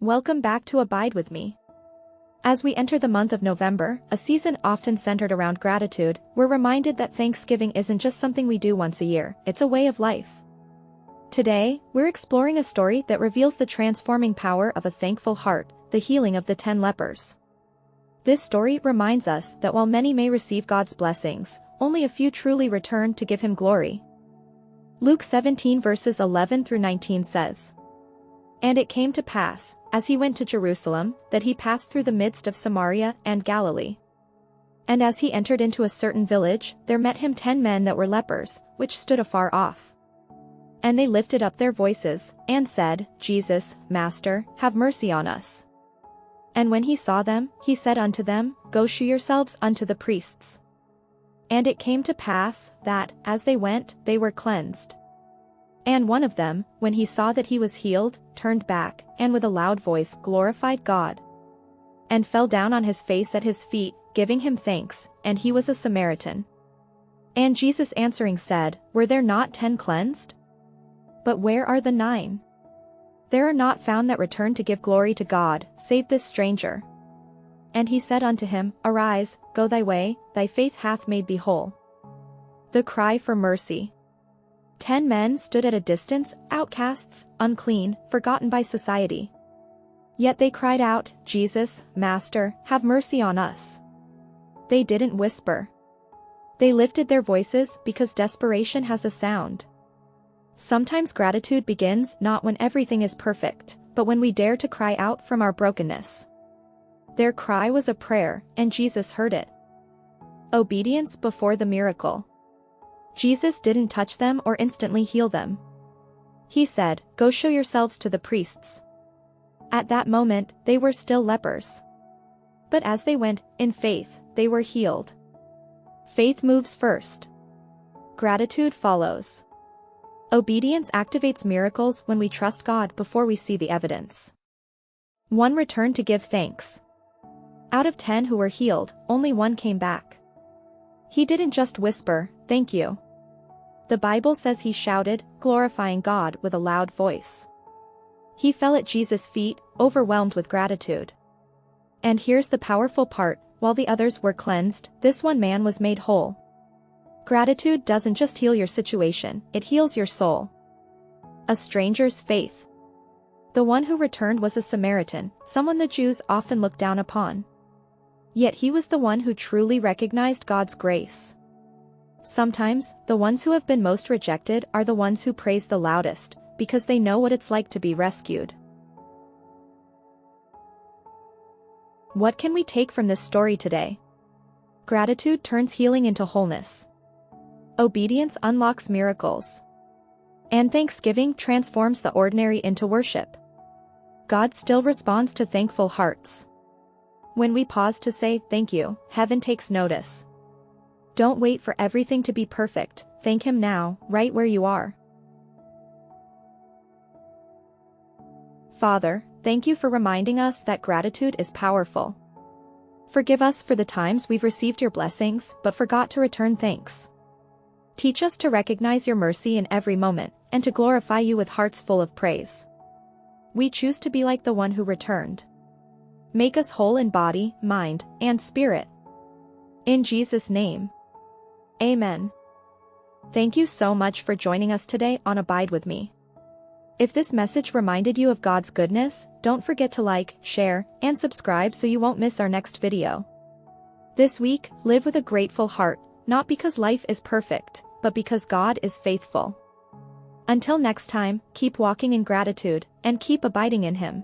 Welcome back to Abide with Me. As we enter the month of November, a season often centered around gratitude, we're reminded that Thanksgiving isn't just something we do once a year, it's a way of life. Today, we're exploring a story that reveals the transforming power of a thankful heart, the healing of the 10 lepers. This story reminds us that while many may receive God's blessings, only a few truly return to give Him glory. Luke 17 verses 11 through 19 says, "And it came to pass, as he went to Jerusalem, that he passed through the midst of Samaria and Galilee. And as he entered into a certain village, there met him 10 men that were lepers, which stood afar off. And they lifted up their voices, and said, Jesus, Master, have mercy on us. And when he saw them, he said unto them, Go shew yourselves unto the priests. And it came to pass, that, as they went, they were cleansed. And one of them, when he saw that he was healed, turned back, and with a loud voice glorified God. And fell down on his face at his feet, giving him thanks, and he was a Samaritan. And Jesus answering said, Were there not 10 cleansed? But where are the 9? There are not found that return to give glory to God, save this stranger. And he said unto him, Arise, go thy way, thy faith hath made thee whole." The cry for mercy. 10 men stood at a distance, outcasts, unclean, forgotten by society. Yet they cried out, Jesus, Master, have mercy on us. They didn't whisper. They lifted their voices because desperation has a sound. Sometimes gratitude begins not when everything is perfect, but when we dare to cry out from our brokenness. Their cry was a prayer, and Jesus heard it. Obedience before the miracle. Jesus didn't touch them or instantly heal them. He said, Go show yourselves to the priests. At that moment, they were still lepers. But as they went, in faith, they were healed. Faith moves first. Gratitude follows. Obedience activates miracles when we trust God before we see the evidence. 1 returned to give thanks. Out of 10 who were healed, only 1 came back. He didn't just whisper, Thank you. The Bible says he shouted, glorifying God with a loud voice. He fell at Jesus' feet, overwhelmed with gratitude. And here's the powerful part, while the others were cleansed, this one man was made whole. Gratitude doesn't just heal your situation, it heals your soul. A stranger's faith. The one who returned was a Samaritan, someone the Jews often looked down upon. Yet he was the one who truly recognized God's grace. Sometimes, the ones who have been most rejected are the ones who praise the loudest, because they know what it's like to be rescued. What can we take from this story today? Gratitude turns healing into wholeness. Obedience unlocks miracles. And thanksgiving transforms the ordinary into worship. God still responds to thankful hearts. When we pause to say, Thank you, heaven takes notice. Don't wait for everything to be perfect, thank Him now, right where you are. Father, thank you for reminding us that gratitude is powerful. Forgive us for the times we've received your blessings but forgot to return thanks. Teach us to recognize your mercy in every moment, and to glorify you with hearts full of praise. We choose to be like the one who returned. Make us whole in body, mind, and spirit. In Jesus' name. Amen. Thank you so much for joining us today on Abide with Me. If this message reminded you of God's goodness, don't forget to like, share, and subscribe so you won't miss our next video. This week, live with a grateful heart, not because life is perfect, but because God is faithful. Until next time, keep walking in gratitude, and keep abiding in Him.